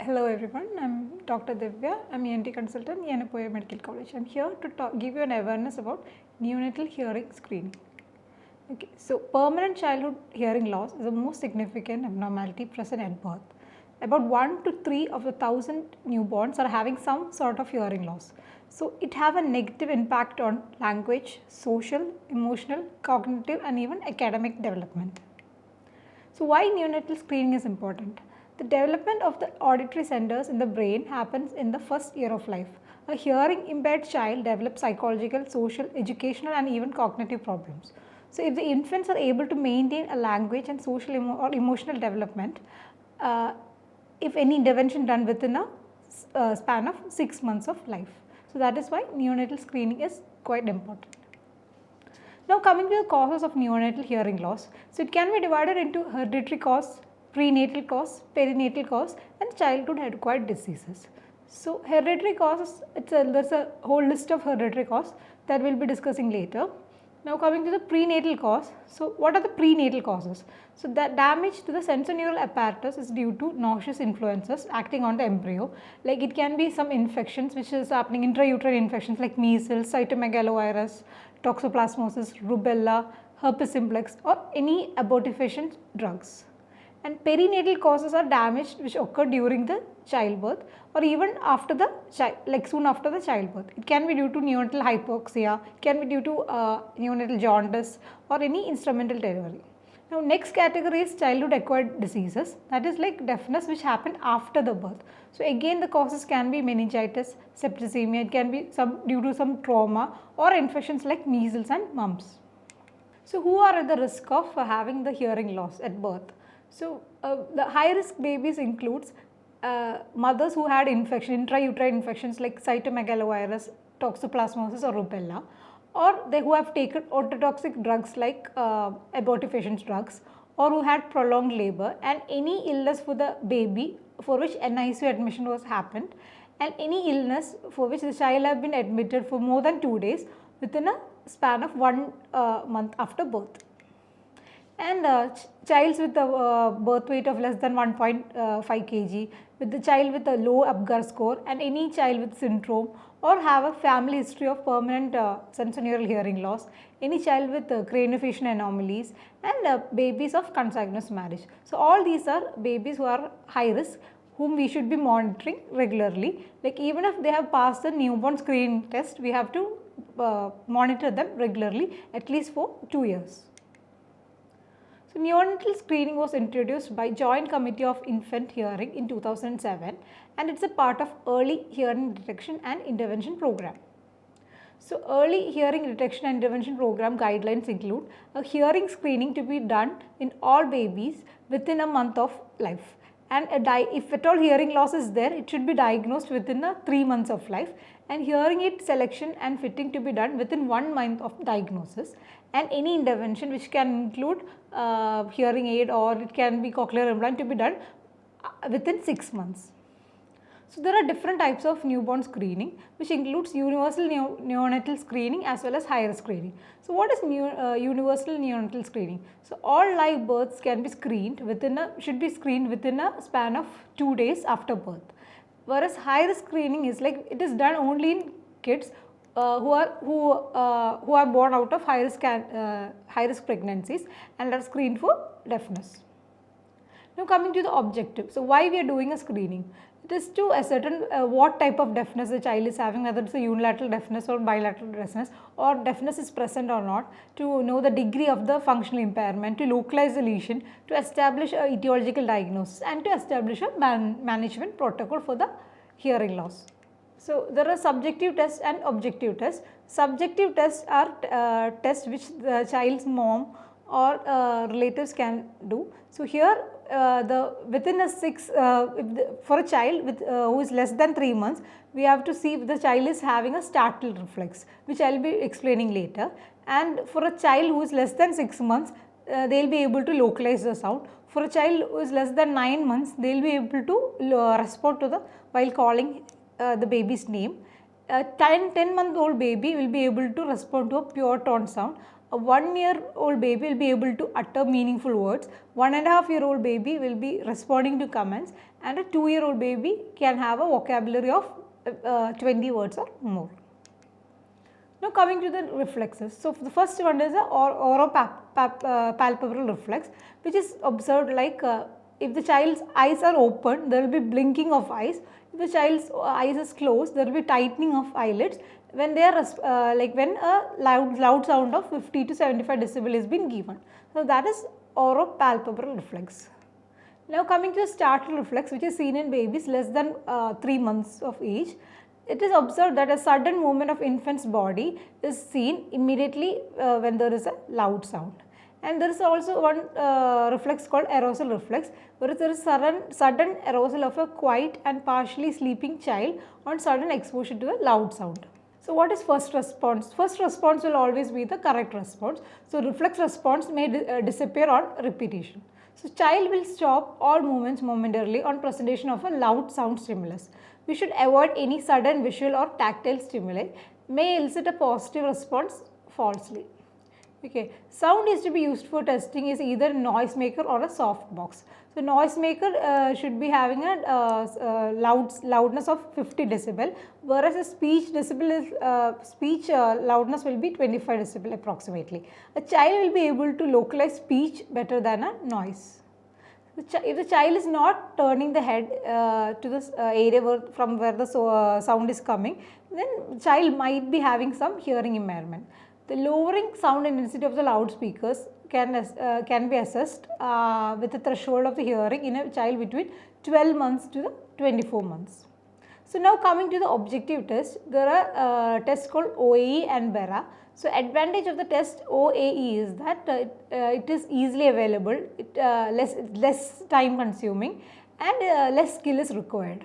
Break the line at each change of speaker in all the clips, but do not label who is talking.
Hello everyone, I am Dr. Divya, I am ENT consultant, Yenepoya Medical College. I am here to give you an awareness about neonatal hearing screening. Okay, so permanent childhood hearing loss is the most significant abnormality present at birth. About 1 to 3 of the 1000 newborns are having some sort of hearing loss. So it have a negative impact on language, social, emotional, cognitive and even academic development. So why neonatal screening is important? The development of the auditory centers in the brain happens in the first year of life. A hearing impaired child develops psychological, social, educational and even cognitive problems. So if the infants are able to maintain a language and social or emotional development, if any intervention done within a span of 6 months of life. So that is why neonatal screening is quite important. Now coming to the causes of neonatal hearing loss. So it can be divided into hereditary cause, prenatal cause, perinatal cause and childhood acquired diseases. So hereditary causes, there's a whole list of hereditary cause that we will be discussing later. Now coming to the prenatal cause. So what are the prenatal causes? So that damage to the sensorineural apparatus is due to noxious influences acting on the embryo. Like it can be some infections which is happening, intrauterine infections like measles, cytomegalovirus, toxoplasmosis, rubella, herpes simplex or any abortifacient drugs. And perinatal causes are damage which occur during the childbirth or even after the soon after the childbirth. It can be due to neonatal hypoxia, it can be due to neonatal jaundice or any instrumental delivery. Now next category is childhood acquired diseases, that is like deafness which happened after the birth. So again the causes can be meningitis, septicemia, it can be due to some trauma or infections like measles and mumps. So who are at the risk of having the hearing loss at birth? So the high risk babies includes mothers who had intrauterine infections like cytomegalovirus, toxoplasmosis or rubella, or they who have taken ototoxic drugs like abortifacient drugs, or who had prolonged labor and any illness for the baby for which NICU admission was happened, and any illness for which the child have been admitted for more than 2 days within a span of 1 month after birth. And childs with a birth weight of less than 1.5 kg, with the child with a low Apgar score and any child with syndrome or have a family history of permanent sensorineural hearing loss, any child with craniofacial anomalies and babies of consanguineous marriage. So all these are babies who are high risk whom we should be monitoring regularly. Like even if they have passed the newborn screening test, we have to monitor them regularly at least for 2 years. So neonatal screening was introduced by Joint Committee of Infant Hearing in 2007 and it is a part of early hearing detection and intervention program. So early hearing detection and intervention program guidelines include a hearing screening to be done in all babies within a month of life, and if at all hearing loss is there, it should be diagnosed within 3 months of life, and hearing aid selection and fitting to be done within 1 month of diagnosis, and any intervention which can include hearing aid or it can be cochlear implant to be done within 6 months. So there are different types of newborn screening which includes universal neonatal screening as well as higher screening. So what is universal neonatal screening? So all live births can be screened should be screened within a span of 2 days after birth. Whereas higher screening is like it is done only in kids who are born out of high risk pregnancies and are screened for deafness. Now coming to the objective. So why we are doing a screening? It is to ascertain what type of deafness the child is having, whether it is a unilateral deafness or bilateral deafness, or deafness is present or not, to know the degree of the functional impairment, to localize the lesion, to establish a etiological diagnosis and to establish a management protocol for the hearing loss. So there are subjective tests and objective tests. Subjective tests are tests which the child's mom or relatives can do. So here within a for a child who is less than 3 months, we have to see if the child is having a startle reflex, which I will be explaining later. And for a child who is less than 6 months, they will be able to localize the sound. For a child who is less than 9 months, they will be able to respond to while calling the baby's name. A 10-month-old baby will be able to respond to a pure tone sound A 1-year-old baby will be able to utter meaningful words, 1.5-year-old baby will be responding to commands, and a 2-year-old baby can have a vocabulary of 20 words or more. Now coming to the reflexes. So the first one is the oropalpebral reflex, which is observed like if the child's eyes are open, there will be blinking of eyes. If the child's eyes is closed, there will be tightening of eyelids when they are like when a loud sound of 50 to 75 decibel is being given. So that is oropalpebral reflex. Now coming to the startle reflex, which is seen in babies less than 3 months of age. It is observed that a sudden movement of infant's body is seen immediately when there is a loud sound. And there is also one reflex called arousal reflex, where there is sudden arousal of a quiet and partially sleeping child on sudden exposure to a loud sound. So what is first response? First response will always be the correct response. So reflex response may disappear on repetition. So child will stop all movements momentarily on presentation of a loud sound stimulus. We should avoid any sudden visual or tactile stimuli may elicit a positive response falsely. Okay. Sound is to be used for testing is either a noisemaker or a soft box. So noisemaker should be having a loudness of 50 decibel, whereas a speech decibel is loudness will be 25 decibel approximately. A child will be able to localize speech better than a noise. If the child is not turning the head to this area from where the sound is coming, then child might be having some hearing impairment. The lowering sound intensity of the loudspeakers can be assessed with the threshold of the hearing in a child between 12 months to the 24 months. So now coming to the objective test, there are tests called OAE and BERA. So advantage of the test OAE is that it is easily available, less time consuming, and less skill is required.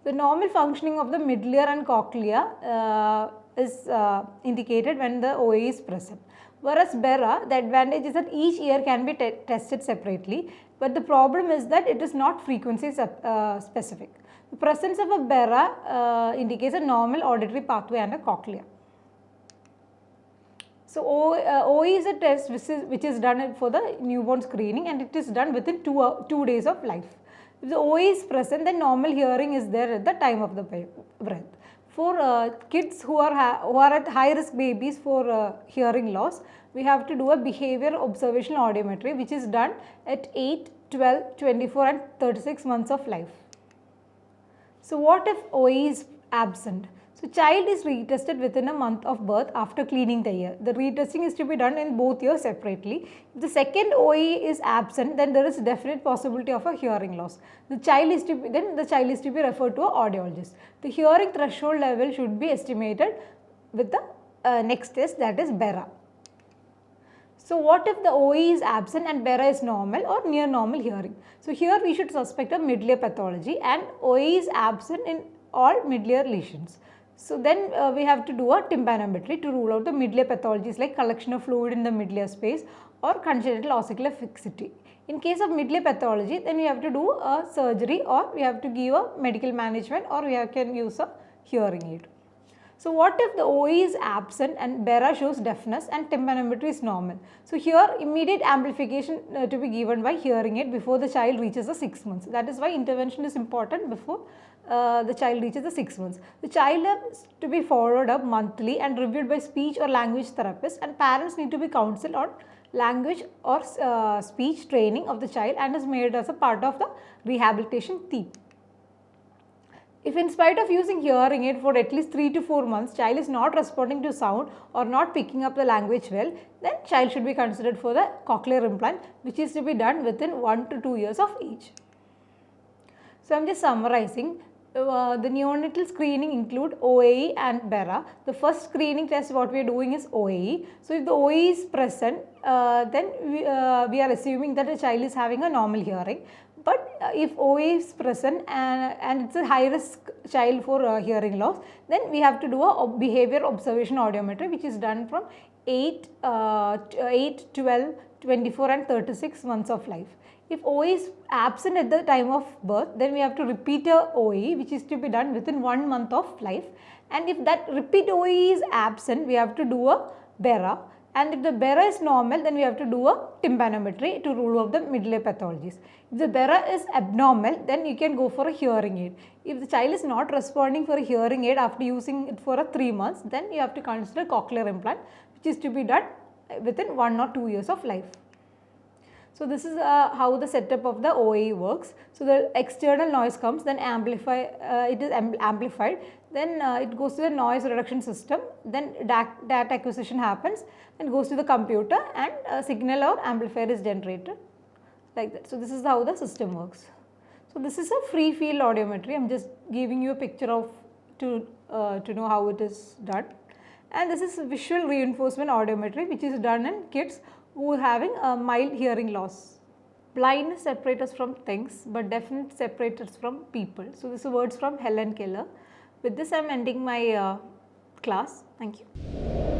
The normal functioning of the middle ear and cochlea is indicated when the OAE is present. Whereas BERA, the advantage is that each ear can be tested separately, but the problem is that it is not frequency specific. The presence of a BERA indicates a normal auditory pathway and a cochlea. So OAE is a test which is done for the newborn screening, and it is done within 2 days of life. If the OAE is present, then normal hearing is there at the time of the birth. For kids who are at high risk babies for hearing loss, we have to do a behavior observational audiometry, which is done at 8, 12, 24 and 36 months of life. So what if OAE is absent? So child is retested within a month of birth after cleaning the ear. The retesting is to be done in both ears separately. If the second OAE is absent, then there is definite possibility of a hearing loss. The child is to be referred to an audiologist. The hearing threshold level should be estimated with the next test, that is BERA. So what if the OAE is absent and BERA is normal or near normal hearing? So here we should suspect a middle ear pathology, and OAE is absent in all middle ear lesions. So then we have to do a tympanometry to rule out the middle ear pathologies like collection of fluid in the middle ear space or congenital ossicular fixity. In case of middle ear pathology, then we have to do a surgery, or we have to give a medical management, or we can use a hearing aid. So what if the OAE is absent and BERA shows deafness and tympanometry is normal? So here immediate amplification to be given by hearing aid before the child reaches the 6 months. That is why intervention is important before the child reaches the 6 months. The child is to be followed up monthly and reviewed by speech or language therapist, and parents need to be counseled on language or speech training of the child, and is made as a part of the rehabilitation team. If in spite of using hearing aid for at least 3 to 4 months, child is not responding to sound or not picking up the language well, then child should be considered for the cochlear implant, which is to be done within 1 to 2 years of age. So I am just summarizing. The neonatal screening include OAE and BERA. The first screening test what we are doing is OAE. So if the OAE is present, then we are assuming that the child is having a normal hearing. But if OAE is present and it's a high risk child for hearing loss, then we have to do a behavior observation audiometry, which is done from 8, 12, 24 and 36 months of life. If OAE is absent at the time of birth, then we have to repeat a OAE, which is to be done within 1 month of life. And if that repeat OAE is absent, we have to do a BERA. And if the bearer is normal, then we have to do a tympanometry to rule out the middle ear pathologies. If the bearer is abnormal, then you can go for a hearing aid. If the child is not responding for a hearing aid after using it for 3 months, then you have to consider cochlear implant, which is to be done within 1 or 2 years of life. So this is how the setup of the OAE works. So the external noise comes, then it is amplified, then it goes to the noise reduction system, then data acquisition happens, then goes to the computer, and a signal or amplifier is generated like that. So this is how the system works. So this is a free field audiometry. I am just giving you a picture of to know how it is done. And this is visual reinforcement audiometry, which is done in kids who are having a mild hearing loss. Blindness separates us from things, but deafness separates us from people. So this is words from Helen Keller. With this, I am ending my class. Thank you.